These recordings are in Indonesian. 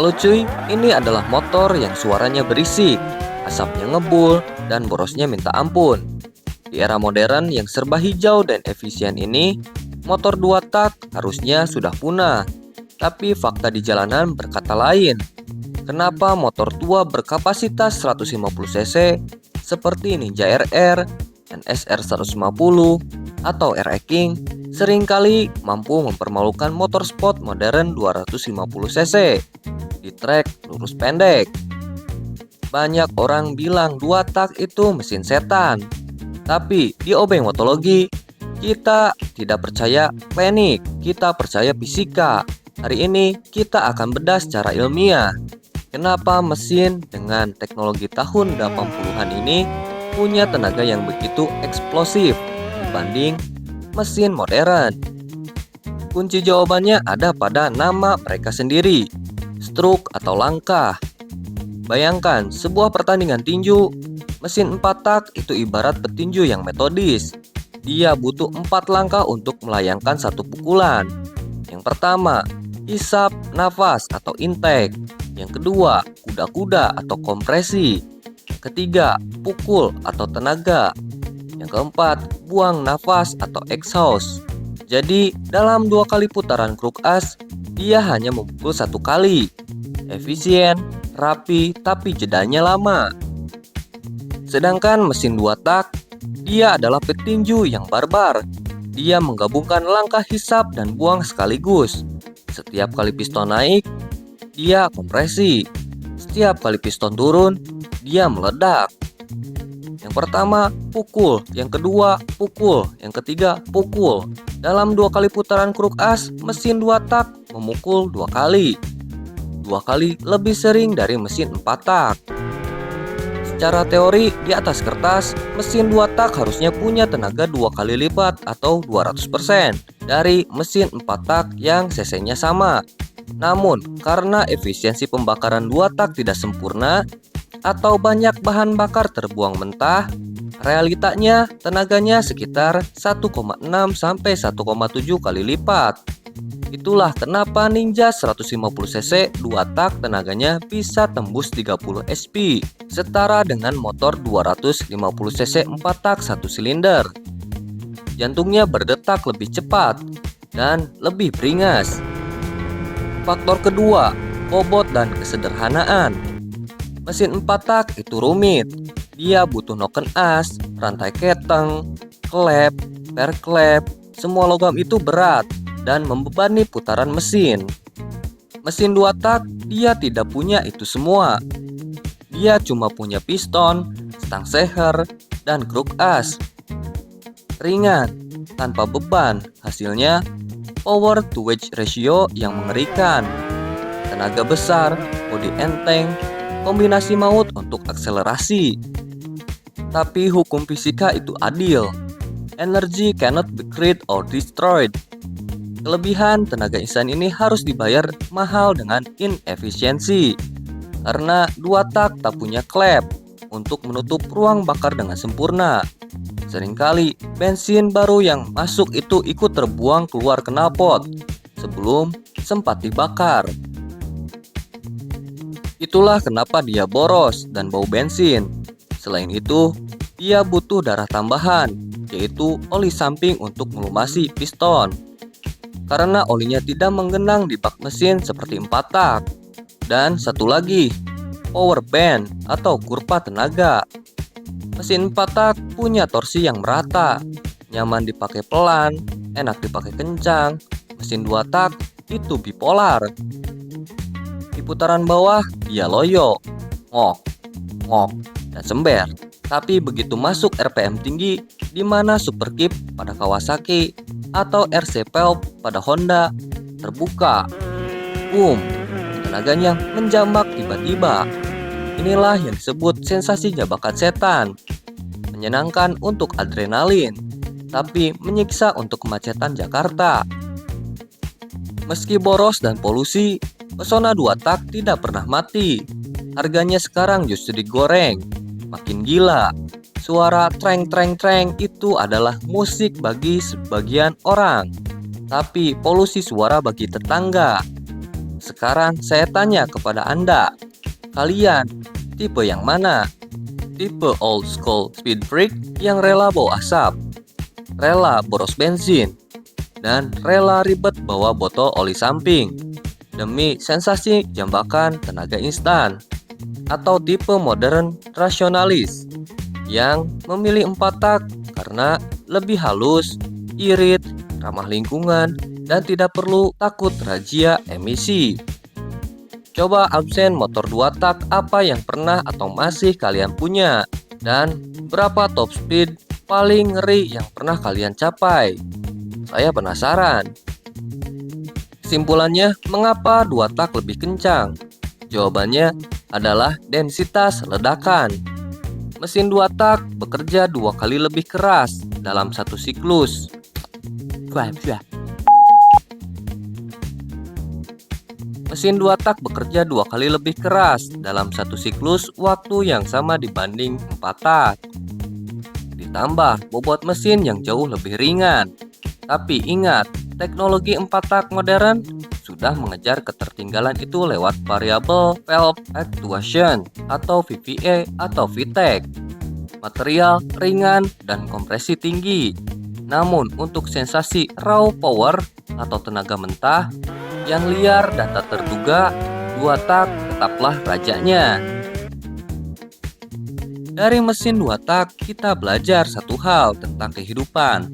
Halo cuy, ini adalah motor yang suaranya berisik, asapnya ngebul, dan borosnya minta ampun. Di era modern yang serba hijau dan efisien ini, motor dua tak harusnya sudah punah. Tapi fakta di jalanan berkata lain. Kenapa motor tua berkapasitas 150 cc seperti Ninja RR, NSR 150, atau RX King seringkali mampu mempermalukan motor sport modern 250 cc di trek lurus pendek? Banyak orang bilang dua tak itu mesin setan. Tapi di Obeng Motologi, kita tidak percaya klinik, kita percaya fisika. Hari ini kita akan bedah secara ilmiah kenapa mesin dengan teknologi tahun 80-an ini punya tenaga yang begitu eksplosif dibanding mesin modern. Kunci jawabannya ada pada nama mereka sendiri, stroke atau langkah. Bayangkan sebuah pertandingan tinju, mesin 4 tak itu ibarat petinju yang metodis. Dia butuh 4 langkah untuk melayangkan satu pukulan. Yang pertama, hisap nafas atau intake. Yang kedua, kuda-kuda atau kompresi. Yang ketiga, pukul atau tenaga. Yang keempat, buang nafas atau exhaust. Jadi, dalam 2 kali putaran kruk as, dia hanya memukul 1 kali. Efisien, rapi, tapi jedanya lama. Sedangkan mesin 2 tak, dia adalah petinju yang barbar. Dia menggabungkan langkah hisap dan buang sekaligus. Setiap kali piston naik, dia kompresi. Setiap kali piston turun, dia meledak. Yang pertama, pukul. Yang kedua, pukul. Yang ketiga, pukul. Dalam 2 kali putaran kruk as, mesin 2 tak memukul 2 kali. 2 kali lebih sering dari mesin 4 tak. Secara teori, di atas kertas, mesin 2 tak harusnya punya tenaga 2 kali lipat atau 200% dari mesin 4 tak yang cc-nya sama. Namun, karena efisiensi pembakaran 2 tak tidak sempurna atau banyak bahan bakar terbuang mentah, realitanya tenaganya sekitar 1,6 sampai 1,7 kali lipat. Itulah kenapa Ninja 150 cc 2 tak tenaganya bisa tembus 30 SP, setara dengan motor 250 cc 4 tak 1 silinder. Jantungnya berdetak lebih cepat dan lebih beringas. Faktor kedua, bobot dan kesederhanaan. Mesin 4 tak itu rumit. Dia butuh noken as, rantai keteng, klep, perklep. Semua logam itu berat dan membebani putaran mesin. Mesin 2 tak, dia tidak punya itu semua. Dia cuma punya piston, stang seher, dan kruk as. Ringan, tanpa beban, hasilnya power to weight ratio yang mengerikan. Tenaga besar, bodi enteng, kombinasi maut untuk akselerasi. Tapi hukum fisika itu adil. Energy cannot be created or destroyed. Kelebihan tenaga insan ini harus dibayar mahal dengan inefisiensi. Karena 2 tak tak punya klep untuk menutup ruang bakar dengan sempurna. Seringkali bensin baru yang masuk itu ikut terbuang keluar knalpot sebelum sempat dibakar. Itulah kenapa dia boros dan bau bensin. Selain itu, dia butuh darah tambahan, yaitu oli samping untuk melumasi piston. Karena olinya tidak menggenang di bak mesin seperti 4 tak. Dan satu lagi, power band atau kurva tenaga. Mesin 4 tak punya torsi yang merata, nyaman dipakai pelan, enak dipakai kencang. Mesin 2 tak itu bipolar. Di putaran bawah dia loyo, ngok, ngok, dan sember. Tapi begitu masuk RPM tinggi, di mana Superkip pada Kawasaki atau RC Valve pada Honda terbuka, boom, tenaganya menjambak tiba-tiba. Inilah yang disebut sensasi jabakan setan. Menyenangkan untuk adrenalin, tapi menyiksa untuk kemacetan Jakarta. Meski boros dan polusi, pesona 2 tak tidak pernah mati. Harganya sekarang justru digoreng. Makin gila. Suara treng-treng-treng itu adalah musik bagi sebagian orang, tapi polusi suara bagi tetangga. Sekarang saya tanya kepada Anda, kalian tipe yang mana? Tipe old school speed freak yang rela bawa asap, rela boros bensin, dan rela ribet bawa botol oli samping demi sensasi jambakan tenaga instan? Atau tipe modern rasionalis yang memilih 4 tak karena lebih halus, irit, ramah lingkungan, dan tidak perlu takut razia emisi? Coba absen motor 2 tak apa yang pernah atau masih kalian punya, dan berapa top speed paling ngeri yang pernah kalian capai? Saya penasaran. Kesimpulannya, mengapa 2 tak lebih kencang? Jawabannya adalah densitas ledakan. Mesin 2 tak bekerja 2 kali lebih keras dalam satu siklus. Mesin 2 tak bekerja 2 kali lebih keras dalam satu siklus waktu yang sama dibanding 4 tak. Ditambah bobot mesin yang jauh lebih ringan. Tapi ingat, teknologi 4 tak modern sudah mengejar ketertinggalan itu lewat variable valve actuation atau VVA atau VTEC. Material ringan dan kompresi tinggi. Namun untuk sensasi raw power atau tenaga mentah yang liar dan tak terduga, 2 tak tetaplah rajanya. Dari mesin 2 tak kita belajar satu hal tentang kehidupan.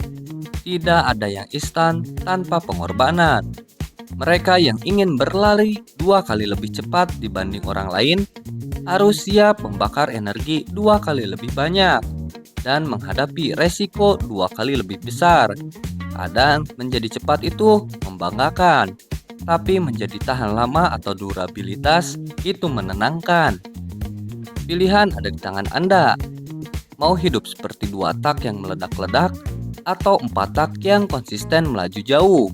Tidak ada yang instan tanpa pengorbanan. Mereka yang ingin berlari 2 kali lebih cepat dibanding orang lain harus siap membakar energi 2 kali lebih banyak dan menghadapi resiko 2 kali lebih besar. Kadang menjadi cepat itu membanggakan, tapi menjadi tahan lama atau durabilitas itu menenangkan. Pilihan ada di tangan Anda. Mau hidup seperti 2 tak yang meledak-ledak atau 4 tak yang konsisten melaju jauh?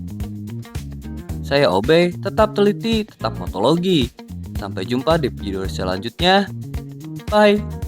Saya Obey, tetap teliti, tetap motologi. Sampai jumpa di video selanjutnya. Bye.